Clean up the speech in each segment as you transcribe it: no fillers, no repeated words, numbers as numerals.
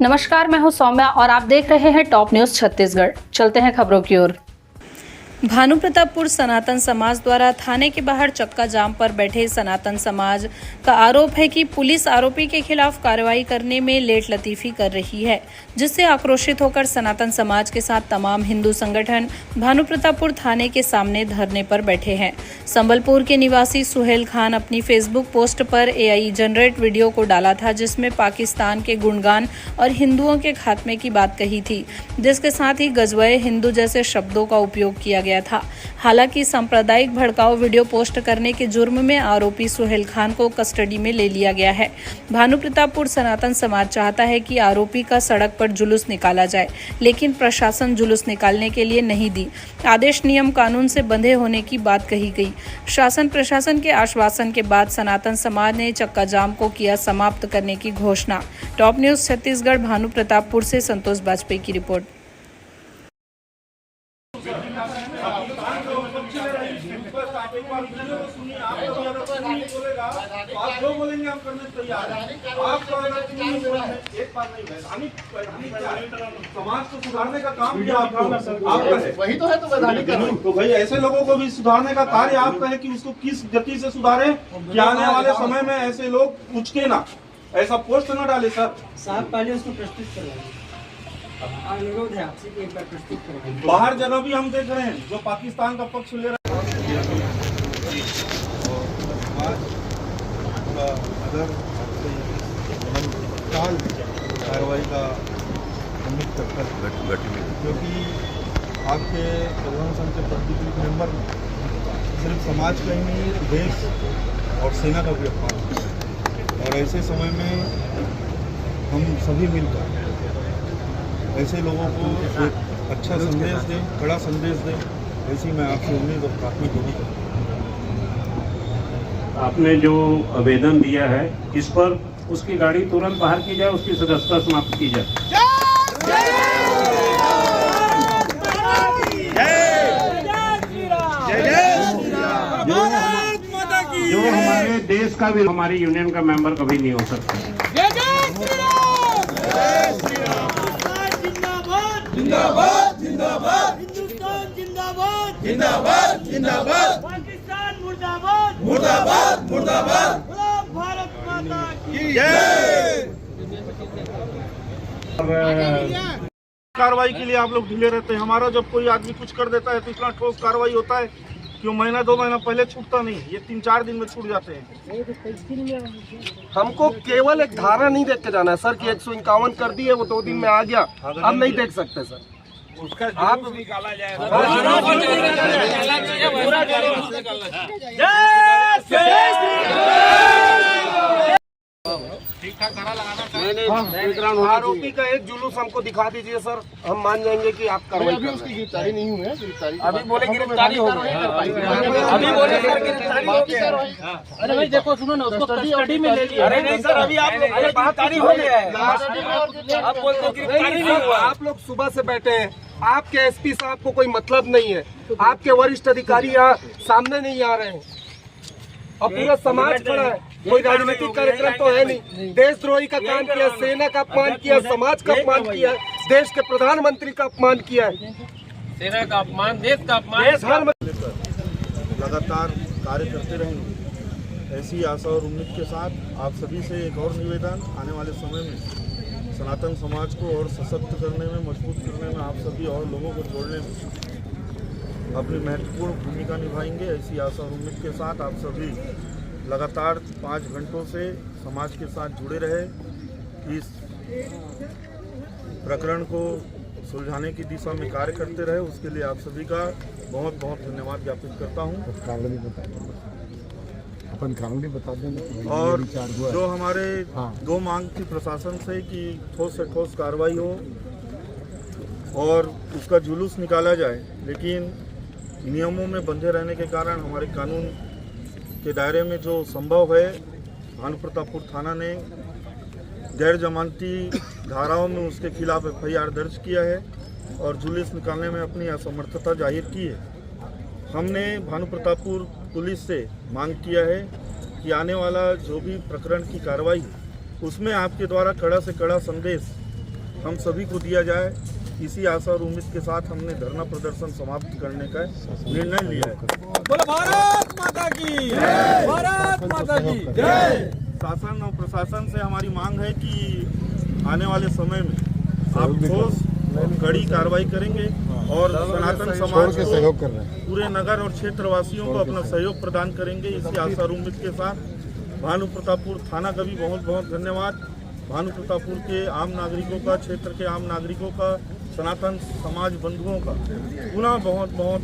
नमस्कार, मैं हूं सौम्या और आप देख रहे हैं टॉप न्यूज छत्तीसगढ़। चलते हैं खबरों की ओर। भानुप्रतापपुर सनातन समाज द्वारा थाने के बाहर चक्का जाम पर बैठे सनातन समाज का आरोप है कि पुलिस आरोपी के खिलाफ कार्रवाई करने में लेट लतीफी कर रही है, जिससे आक्रोशित होकर सनातन समाज के साथ तमाम हिंदू संगठन भानुप्रतापपुर थाने के सामने धरने पर बैठे हैं। संबलपुर के निवासी सुहेल खान अपनी फेसबुक पोस्ट पर एआई जनरेट वीडियो को डाला था, जिसमें पाकिस्तान के गुणगान और हिंदुओं के खात्मे की बात कही थी, जिसके साथ ही गजवए हिंदू जैसे शब्दों का उपयोग किया गया था। हालांकि सांप्रदायिक भड़काऊ वीडियो पोस्ट करने के जुर्म में आरोपी सुहेल खान को कस्टडी में ले लिया गया है। भानुप्रतापपुर सनातन समाज चाहता है कि आरोपी का सड़क पर जुलूस निकाला जाए, लेकिन प्रशासन जुलूस निकालने के लिए नहीं दी। आदेश नियम कानून से बंधे होने की बात कही गई। शासन प्रशासन के आश्वासन के बाद सनातन समाज ने चक्का जाम को किया समाप्त करने की घोषणा। टॉप न्यूज छत्तीसगढ़, भानुप्रतापपुर से संतोष बाजपेयी की रिपोर्ट। आप जो बोलेंगे हम करने तैयार हैं। आपको एक बार नहीं समाज को सुधारने का काम किया आपका है, वही तो है। तो वैधानिक तो भाई ऐसे लोगों को भी सुधारने का कार्य आपका है कि उसको किस गति से सुधारें कि आने वाले समय में ऐसे लोग उचके ना, ऐसा पोस्ट न डाले। सर साहब पहले उसको प्रस्तुत करवाइए, अनुरोध है आपसे कि एक बार प्रस्तुत करवाइए। बाहर जगह भी हम देख रहे हैं जो पाकिस्तान का पक्ष ले रहे हैं। अगर कार्रवाई का उम्मीद करता है, क्योंकि आपके परिवहन संघ के प्रतिनिधि मेंबर सिर्फ समाज का ही नहीं, देश और सेना का भी अपमान है। और ऐसे समय में हम सभी मिलकर ऐसे लोगों को एक अच्छा संदेश दें, कड़ा संदेश दें, ऐसी मैं आपसे उम्मीद और प्राथमिक दोनों करता हूँ। आपने जो आवेदन दिया है इस पर उसकी गाड़ी तुरंत बाहर की जाए, उसकी सदस्यता समाप्त की जाए। जो हमारे देश का भी, हमारी यूनियन का मेंबर कभी नहीं हो सकता। जिंदाबाद जिंदाबाद हिंदुस्तान जिंदाबाद जिंदाबाद जिंदाबाद पाकिस्तान मुर्दाबाद मुर्दाबाद मुर्दाबाद भारत माता की जय। कार्रवाई के लिए आप लोग ढीले रहते हैं। हमारा जब कोई आदमी कुछ कर देता है तो इतना ठोस कार्रवाई होता है कि वो महीना 2 महीना पहले छूटता नहीं, ये 3-4 दिन में छूट जाते हैं। हमको केवल एक धारा नहीं देख के जाना है सर कि 151 कर दी है, वो 2 दिन में आ गया, अब नहीं देख सकते सर। उसका आप निकाला जाएगा, आरोपी का एक जुलूस हमको दिखा दीजिए सर, हम मान जाएंगे कि आप कार्रवाई कर रहे हैं। उसकी गिरफ्तारी नहीं हुई है, अभी बोले गिरफ्तारी हो गई, अभी बोले सर गिरफ्तारी होगी सर। अरे भाई देखो, सुनो ना, उसको कस्टडी में ले लिया। अरे नहीं सर, अभी आप लोग गिरफ्तारी हो गया है, आप बोलते हो गिरफ्तारी नहीं हुआ। आप लोग सुबह से बैठे हैं, आपके एसपी साहब को कोई मतलब नहीं है, आपके वरिष्ठ अधिकारी यहाँ सामने नहीं आ रहे हैं और पूरा समाज खड़ा है। कोई राजनीतिक कार्यक्रम तो है नहीं। देशद्रोही का काम किया, सेना का अपमान किया, समाज का अपमान किया, देश के प्रधानमंत्री का अपमान किया है, सेना का अपमान, देश का अपमान। लगातार कार्य करते रहेंगे, ऐसी आशा और उम्मीद के साथ आप सभी से एक और निवेदन, आने वाले समय में सनातन समाज को और सशक्त करने में, मजबूत करने में, आप सभी और लोगों को जोड़ने में अपनी महत्वपूर्ण भूमिका निभाएंगे। ऐसी आशा और उम्मीद के साथ आप सभी लगातार 5 घंटों से समाज के साथ जुड़े रहे, इस प्रकरण को सुलझाने की दिशा में कार्य करते रहे, उसके लिए आप सभी का बहुत बहुत धन्यवाद ज्ञापित करता हूं। अपन कानूनी बता दें। और जो हमारे 2 मांग थी प्रशासन से कि ठोस से ठोस कार्रवाई हो और उसका जुलूस निकाला जाए, लेकिन नियमों में बंधे रहने के कारण हमारे कानून के दायरे में जो संभव है, भानुप्रतापपुर थाना ने गैर जमानती धाराओं में उसके खिलाफ FIR दर्ज किया है और जुलूस निकालने में अपनी असमर्थता जाहिर की है। हमने भानुप्रतापपुर पुलिस से मांग किया है कि आने वाला जो भी प्रकरण की कार्रवाई है उसमें आपके द्वारा कड़ा से कड़ा संदेश हम सभी को दिया जाए। इसी आशा और उम्मीद के साथ हमने धरना प्रदर्शन समाप्त करने का निर्णय लिया है। बोलो भारत माता की जय, भारत माता की जय। शासन और प्रशासन से हमारी मांग है कि आने वाले समय में आप ठोस कड़ी कार्रवाई करेंगे और सनातन समाज को सहयोग कर रहे हैं। पूरे नगर और क्षेत्रवासियों को अपना सहयोग प्रदान करेंगे। इसी आशा और उम्मीद के साथ भानु प्रतापपुर थाना का भी बहुत बहुत धन्यवाद। भानु प्रतापपुर के आम नागरिकों का, क्षेत्र के आम नागरिकों का, सनातन समाज बंधुओं का पुनः बहुत बहुत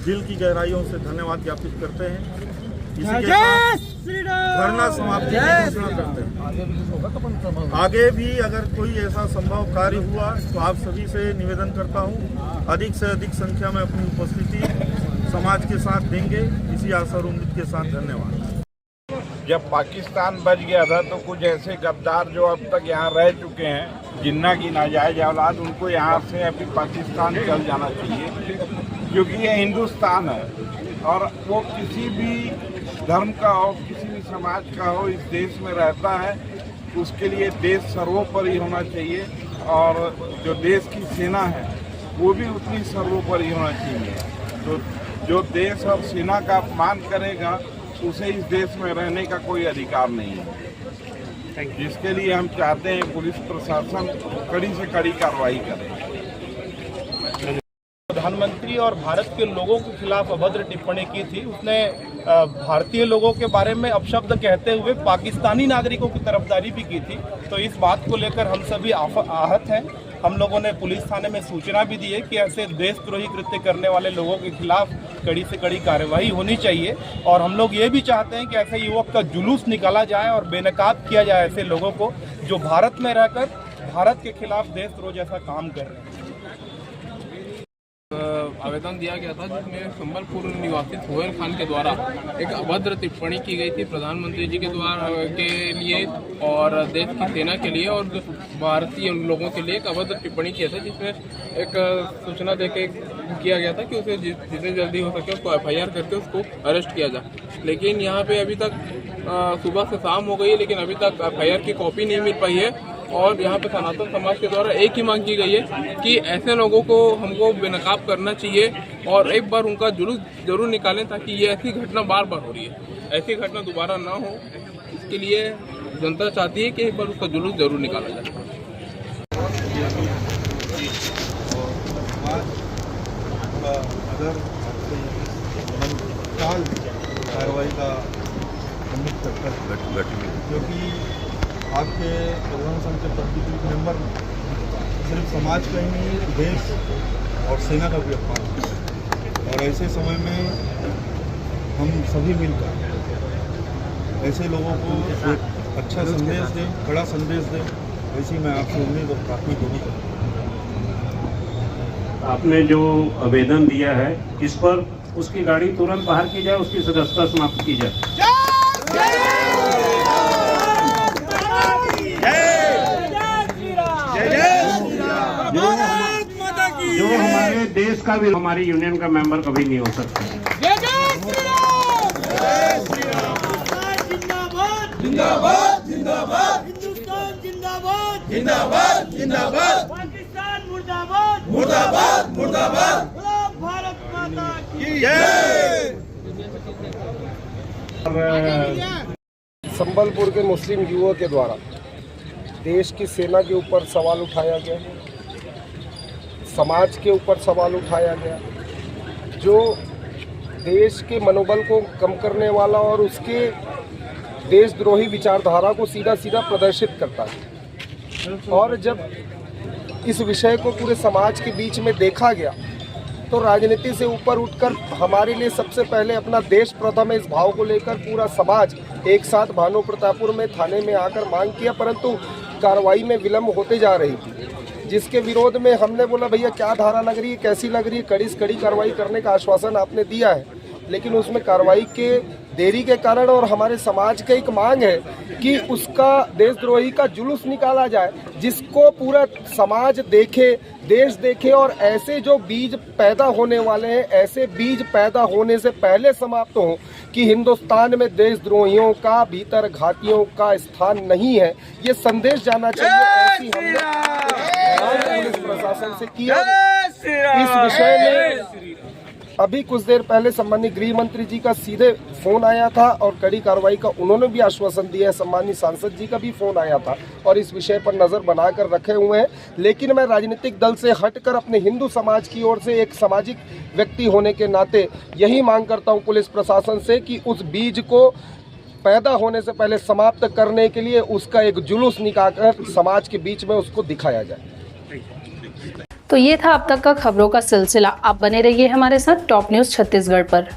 दिल की गहराइयों से धन्यवाद ज्ञापित करते हैं। इसी के साथ धरना समाप्ति की घोषणा करते हैं। आगे भी अगर कोई ऐसा संभव कार्य हुआ तो आप सभी से निवेदन करता हूं, अधिक से अधिक संख्या में अपनी उपस्थिति समाज के साथ देंगे। इसी आशा और उम्मीद के साथ धन्यवाद। जब पाकिस्तान बच गया था तो कुछ ऐसे गद्दार जो अब तक यहाँ रह चुके हैं, जिन्ना की नाजायज औलाद, उनको यहाँ से अभी पाकिस्तान चल जाना चाहिए, क्योंकि ये हिंदुस्तान है और वो किसी भी धर्म का हो, किसी भी समाज का हो, इस देश में रहता है, उसके लिए देश सर्वोपरि होना चाहिए और जो देश की सेना है वो भी उतनी सर्वोपरि होना चाहिए। तो जो देश और सेना का अपमान करेगा उसे इस देश में रहने का कोई अधिकार नहीं है, जिसके लिए हम चाहते हैं पुलिस प्रशासन कड़ी से कड़ी कार्रवाई करे। प्रधानमंत्री और भारत के लोगों के खिलाफ अभद्र टिप्पणी की थी। उसने भारतीय लोगों के बारे में अपशब्द कहते हुए पाकिस्तानी नागरिकों की तरफदारी भी की थी। तो इस बात को लेकर हम सभी आहत हैं। हम लोगों ने पुलिस थाने में सूचना भी दी है कि ऐसे देशद्रोही कृत्य करने वाले लोगों के खिलाफ कड़ी से कड़ी कार्रवाई होनी चाहिए। और हम लोग ये भी चाहते हैं कि ऐसे युवक का जुलूस निकाला जाए और बेनकाब किया जाए ऐसे लोगों को जो भारत में रहकर भारत के खिलाफ देशद्रोह जैसा काम कर रहे हैं। आवेदन दिया गया था जिसमें संबलपुर निवासी सोहेल खान के द्वारा एक अभद्र टिप्पणी की गई थी प्रधानमंत्री जी के द्वारा के लिए और देश की सेना के लिए और भारतीय लोगों के लिए एक अभद्र टिप्पणी किया था, जिसमें एक सूचना देके किया गया था कि उसे जितनी जल्दी हो सके उसको FIR करके उसको अरेस्ट किया जाए। लेकिन यहाँ पे अभी तक सुबह से शाम हो गई है, लेकिन अभी तक FIR की कॉपी नहीं मिल पाई है। और यहाँ पे सनातन समाज के द्वारा एक ही मांग की गई है कि ऐसे लोगों को हमको बेनकाब करना चाहिए और एक बार उनका जुलूस जरूर निकालें, ताकि ये ऐसी घटना बार बार हो रही है, ऐसी घटना दोबारा ना हो। इसके लिए जनता चाहती है कि एक बार उसका जुलूस जरूर निकाला जाए। अगर कार्रवाई का उम्मीद करता है, क्योंकि आपके परिवहन संघ के प्रतिनिधि मेंबर सिर्फ समाज का ही नहीं, देश और सेना का भी अपमान है। और ऐसे समय में हम सभी मिलकर ऐसे लोगों को एक अच्छा संदेश दें, कड़ा संदेश दें, ऐसी मैं आपसे उम्मीद और प्रार्थना दोनों करूँ। आपने जो आवेदन दिया है इस पर उसकी गाड़ी तुरंत बाहर की जाए, उसकी सदस्यता समाप्त की जाए। जो हमारे देश का भी, हमारी यूनियन का मेंबर कभी नहीं हो सकता। जिंदाबाद जिंदाबाद हिंदुस्तान जिंदाबाद जिंदाबाद जिंदाबाद पाकिस्तान मुर्दाबाद मुर्दाबाद मुर्दाबाद भारत माता की जय। संबलपुर के मुस्लिम युवकों के द्वारा देश की सेना के ऊपर सवाल उठाया गया, समाज के ऊपर सवाल उठाया गया, जो देश के मनोबल को कम करने वाला और उसके देशद्रोही विचारधारा को सीधा सीधा प्रदर्शित करता है। और जब इस विषय को पूरे समाज के बीच में देखा गया तो राजनीति से ऊपर उठकर हमारे लिए सबसे पहले अपना देश प्रथम है, इस भाव को लेकर पूरा समाज एक साथ भानु प्रतापपुर में थाने में आकर मांग किया, परंतु कार्रवाई में विलम्ब होते जा रही थी, जिसके विरोध में हमने बोला भैया क्या धारा लग रही है, कैसी लग रही है, कड़ी से कड़ी कार्रवाई करने का आश्वासन आपने दिया है, लेकिन उसमें कार्रवाई के देरी के कारण और हमारे समाज की एक मांग है कि उसका देशद्रोही का जुलूस निकाला जाए, जिसको पूरा समाज देखे, देश देखे और ऐसे जो बीज पैदा होने वाले हैं, ऐसे बीज पैदा होने से पहले समाप्त हो कि हिंदुस्तान में देशद्रोहियों का, भीतर घातियों का स्थान नहीं है। ये संदेश जाना चाहिए। ऐसी हमने पुलिस प्रशासन से किया। इस विषय में अभी कुछ देर पहले सम्मानित गृह मंत्री जी का सीधे फोन आया था और कड़ी कार्रवाई का उन्होंने भी आश्वासन दिया है। सम्मानित सांसद जी का भी फोन आया था और इस विषय पर नजर बनाकर रखे हुए हैं। लेकिन मैं राजनीतिक दल से हटकर अपने हिंदू समाज की ओर से एक सामाजिक व्यक्ति होने के नाते यही मांग करता हूं पुलिस प्रशासन से कि उस बीज को पैदा होने से पहले समाप्त करने के लिए उसका एक जुलूस निकालकर समाज के बीच में उसको दिखाया जाए। तो ये था अब तक का खबरों का सिलसिला। आप बने रहिए हमारे साथ टॉप न्यूज़ छत्तीसगढ़ पर।